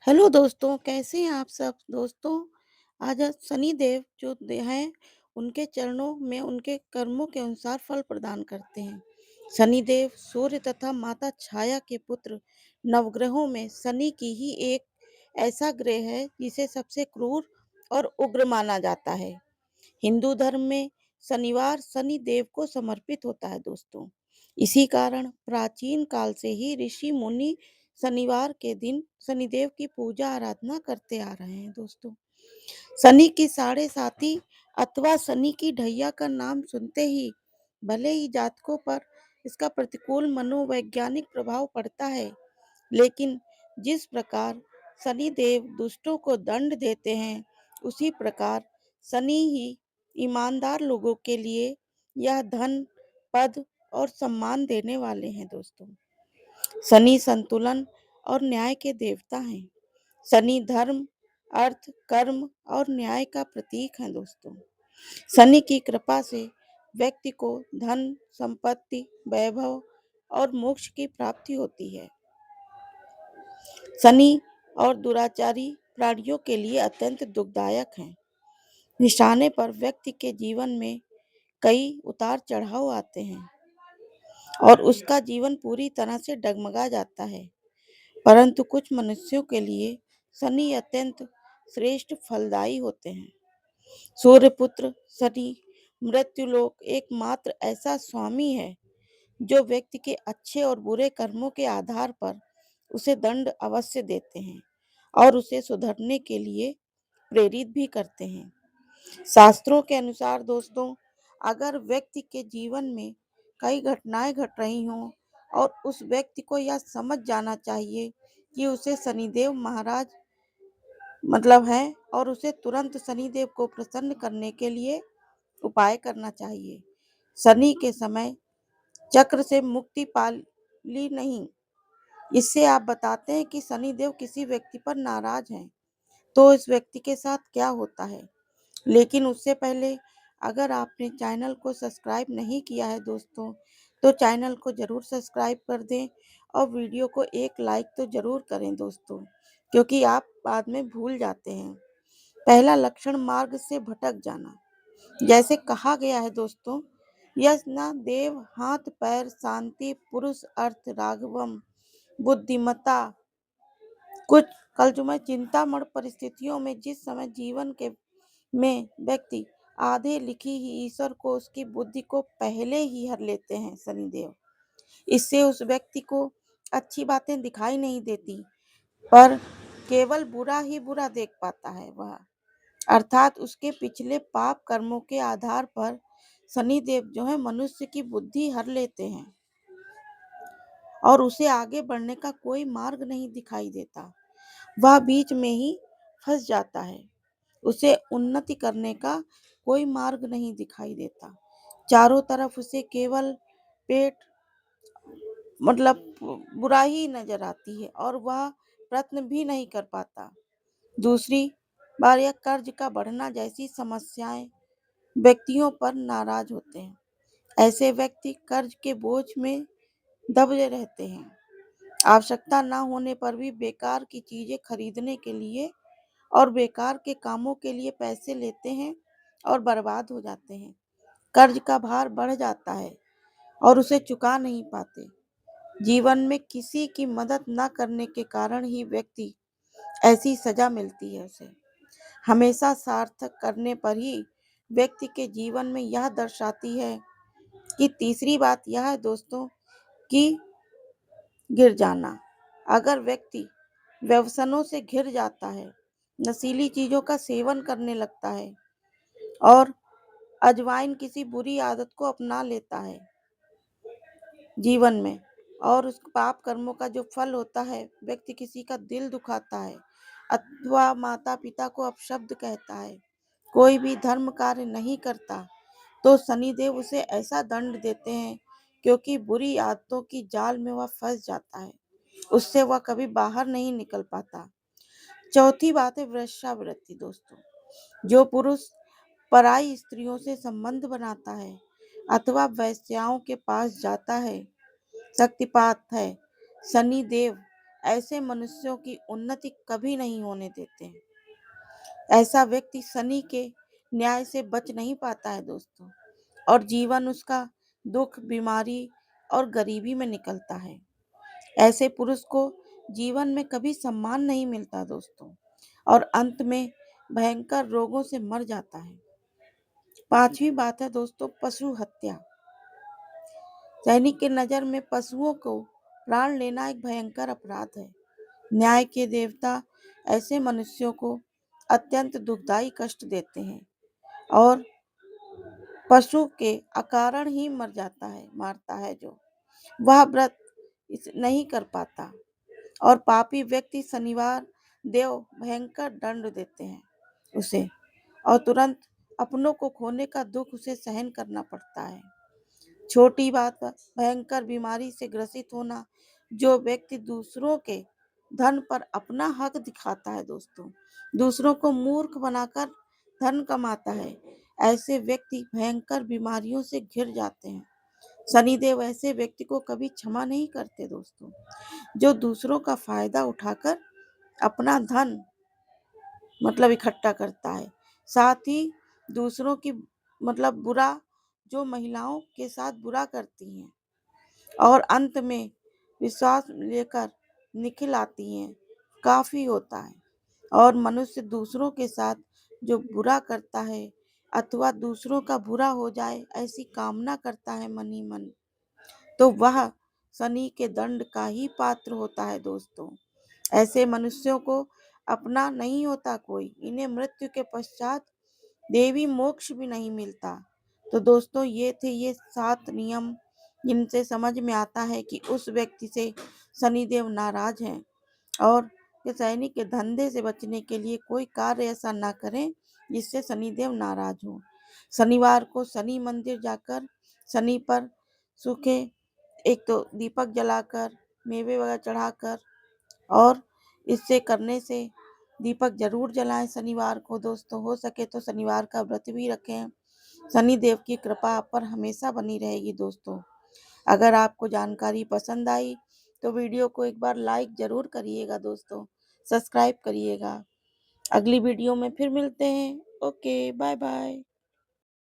Hello दोस्तों, कैसे हैं आप सब दोस्तों? आज शनि देव हैं, उनके चरणों में उनके कर्मों के अनुसार फल प्रदान करते हैं। शनि देव सूर्य तथा माता छाया के पुत्र नवग्रहों में शनि की ही एक ऐसा ग्रह है जिसे सबसे क्रूर और उग्र माना जाता है। हिंदू धर्म में शनिवार शनि देव को समर्पित होता है दोस्तों। इसी कारण प्राचीन काल से ही ऋषि मुनि शनिवार के दिन शनिदेव की पूजा आराधना करते आ रहे हैं दोस्तों। शनि की साढ़े साती अथवा शनि की ढैया का नाम सुनते ही भले ही जातकों पर इसका प्रतिकूल मनोवैज्ञानिक प्रभाव पड़ता है, लेकिन जिस प्रकार शनि देव दुष्टों को दंड देते हैं, उसी प्रकार शनि ही ईमानदार लोगों के लिए यह धन, पद और सम्मान देने वाले हैं दोस्तों। शनि संतुलन और न्याय के देवता हैं। शनि धर्म, अर्थ, कर्म और न्याय का प्रतीक है दोस्तों। शनि की कृपा से व्यक्ति को धन, संपत्ति, वैभव और मोक्ष की प्राप्ति होती है। शनि और दुराचारी प्राणियों के लिए अत्यंत दुखदायक हैं। निशाने पर व्यक्ति के जीवन में कई उतार चढ़ाव आते हैं और उसका जीवन पूरी तरह से डगमगा जाता है। परंतु कुछ मनुष्यों के लिए शनि अत्यंत श्रेष्ठ फलदायी होते हैं। सूर्यपुत्र शनि मृत्युलोक एकमात्र ऐसा स्वामी है जो व्यक्ति के अच्छे और बुरे कर्मों के आधार पर उसे दंड अवश्य देते हैं और उसे सुधरने के लिए प्रेरित भी करते हैं। शास्त्रों के अनुसार दोस्तों, अगर व्यक्ति के जीवन में कई घटनाएं घट रही हों और उस व्यक्ति को यह समझ जाना चाहिए कि उसे शनिदेव महाराज है और उसे तुरंत शनिदेव को प्रसन्न करने के लिए उपाय करना चाहिए। शनि के समय चक्र से मुक्ति पाली नहीं। इससे आप बताते हैं कि शनिदेव किसी व्यक्ति पर नाराज हैं, तो इस व्यक्ति के साथ क्या होता है। लेकिन उससे पहले अगर आपने चैनल को सब्सक्राइब नहीं किया है दोस्तों, तो चैनल को ज़रूर सब्सक्राइब कर दें और वीडियो को एक लाइक तो ज़रूर करें दोस्तों, क्योंकि आप बाद में भूल जाते हैं। पहला लक्षण मार्ग से भटक जाना। जैसे कहा गया है दोस्तों, यस न देव हाथ पैर शांति पुरुष अर्थ राघवम बुद्धिमता। कुछ कलजुमय चिंतामण परिस्थितियों में जिस समय जीवन के में व्यक्ति आधे लिखी ही ईश्वर को उसकी बुद्धि को पहले ही हर लेते हैं शनिदेव। इससे उस व्यक्ति को अच्छी बातें दिखाई नहीं देती, पर केवल बुरा ही बुरा देख पाता है वह। अर्थात उसके पिछले पाप कर्मों के आधार पर शनिदेव मनुष्य की बुद्धि हर लेते हैं और उसे आगे बढ़ने का कोई मार्ग नहीं दिखाई देता। वह बीच में ही फंस जाता है। उसे उन्नति करने का कोई मार्ग नहीं दिखाई देता। चारों तरफ उसे केवल पेट बुराई ही नजर आती है और वह प्रयत्न भी नहीं कर पाता। दूसरी बार यह कर्ज का बढ़ना जैसी समस्याएं व्यक्तियों पर नाराज होते हैं। ऐसे व्यक्ति कर्ज के बोझ में दबे रहते हैं। आवश्यकता न होने पर भी बेकार की चीजें खरीदने के लिए और बेकार के कामों के लिए पैसे लेते हैं और बर्बाद हो जाते हैं। कर्ज का भार बढ़ जाता है और उसे चुका नहीं पाते। जीवन में किसी की मदद न करने के कारण ही व्यक्ति ऐसी सजा मिलती है उसे। हमेशा सार्थक करने पर ही व्यक्ति के जीवन में यह दर्शाती है कि तीसरी बात यह है दोस्तों कि गिर जाना। अगर व्यक्ति व्यसनों से घिर जाता है, नशीली चीजों का सेवन करने लगता है और अजवाइन किसी बुरी आदत को अपना लेता है जीवन में, और उस पाप कर्मों का जो फल होता है, व्यक्ति किसी का दिल दुखाता है अथवा माता पिता को अपशब्द कहता है, कोई भी धर्म कार्य नहीं करता, तो शनिदेव उसे ऐसा दंड देते हैं क्योंकि बुरी आदतों की जाल में वह फंस जाता है। उससे वह कभी बाहर नहीं निकल पाता। चौथी बात है वृषावृत्ति दोस्तों। जो पुरुष पराई स्त्रियों से संबंध बनाता है अथवा वैश्याओं के पास जाता है, शक्तिपात है। शनि देव ऐसे मनुष्यों की उन्नति कभी नहीं होने देते हैं। ऐसा व्यक्ति शनि के न्याय से बच नहीं पाता है दोस्तों, और जीवन उसका दुख, बीमारी और गरीबी में निकलता है। ऐसे पुरुष को जीवन में कभी सम्मान नहीं मिलता दोस्तों, और अंत में भयंकर रोगों से मर जाता है। पांचवी बात है दोस्तों, पशु हत्या। सैनिक की नजर में पशुओं को प्राण लेना एक भयंकर अपराध है। न्याय के देवता ऐसे मनुष्यों को अत्यंत दुखदाई कष्ट देते हैं, और पशु के अकारण ही मारता है जो वह व्रत नहीं कर पाता, और पापी व्यक्ति शनिवार देव भयंकर दंड देते हैं उसे, और तुरंत अपनों को खोने का दुख उसे सहन करना पड़ता है। छोटी बात पर भयंकर बीमारी से ग्रसित होना। जो व्यक्ति दूसरों के धन पर अपना हक दिखाता है दोस्तों, दूसरों को मूर्ख बनाकर धन कमाता है, ऐसे व्यक्ति भयंकर बीमारियों से घिर जाते हैं। शनिदेव ऐसे व्यक्ति को कभी क्षमा नहीं करते दोस्तों, जो दूसरों का फायदा उठाकर अपना धन इकट्ठा करता है। साथ ही दूसरों की बुरा, जो महिलाओं के साथ बुरा करती हैं और अंत में विश्वास लेकर निखिल आती हैं, काफी होता है। और मनुष्य दूसरों के साथ जो बुरा करता है अथवा दूसरों का बुरा हो जाए ऐसी कामना करता है मन ही मन, तो वह शनि के दंड का ही पात्र होता है दोस्तों। ऐसे मनुष्यों को अपना नहीं होता कोई, इन्हें मृत्यु के पश्चात देवी मोक्ष भी नहीं मिलता। तो दोस्तों ये थे ये 7 नियम, जिनसे समझ में आता है कि उस व्यक्ति से शनिदेव नाराज हैं, और ये सैनिक के धंधे से बचने के लिए कोई कार्य ऐसा ना करें जिससे शनिदेव नाराज हो। शनिवार को शनि मंदिर जाकर शनि पर सूखे एक तो दीपक जलाकर, मेवे वगैरह चढ़ाकर, और इससे करने से दीपक जरूर जलाएं शनिवार को दोस्तों। हो सके तो शनिवार का व्रत भी रखें। शनि देव की कृपा आप पर हमेशा बनी रहेगी दोस्तों। अगर आपको जानकारी पसंद आई तो वीडियो को एक बार लाइक जरूर करिएगा दोस्तों, सब्सक्राइब करिएगा। अगली वीडियो में फिर मिलते हैं। Okay, bye bye.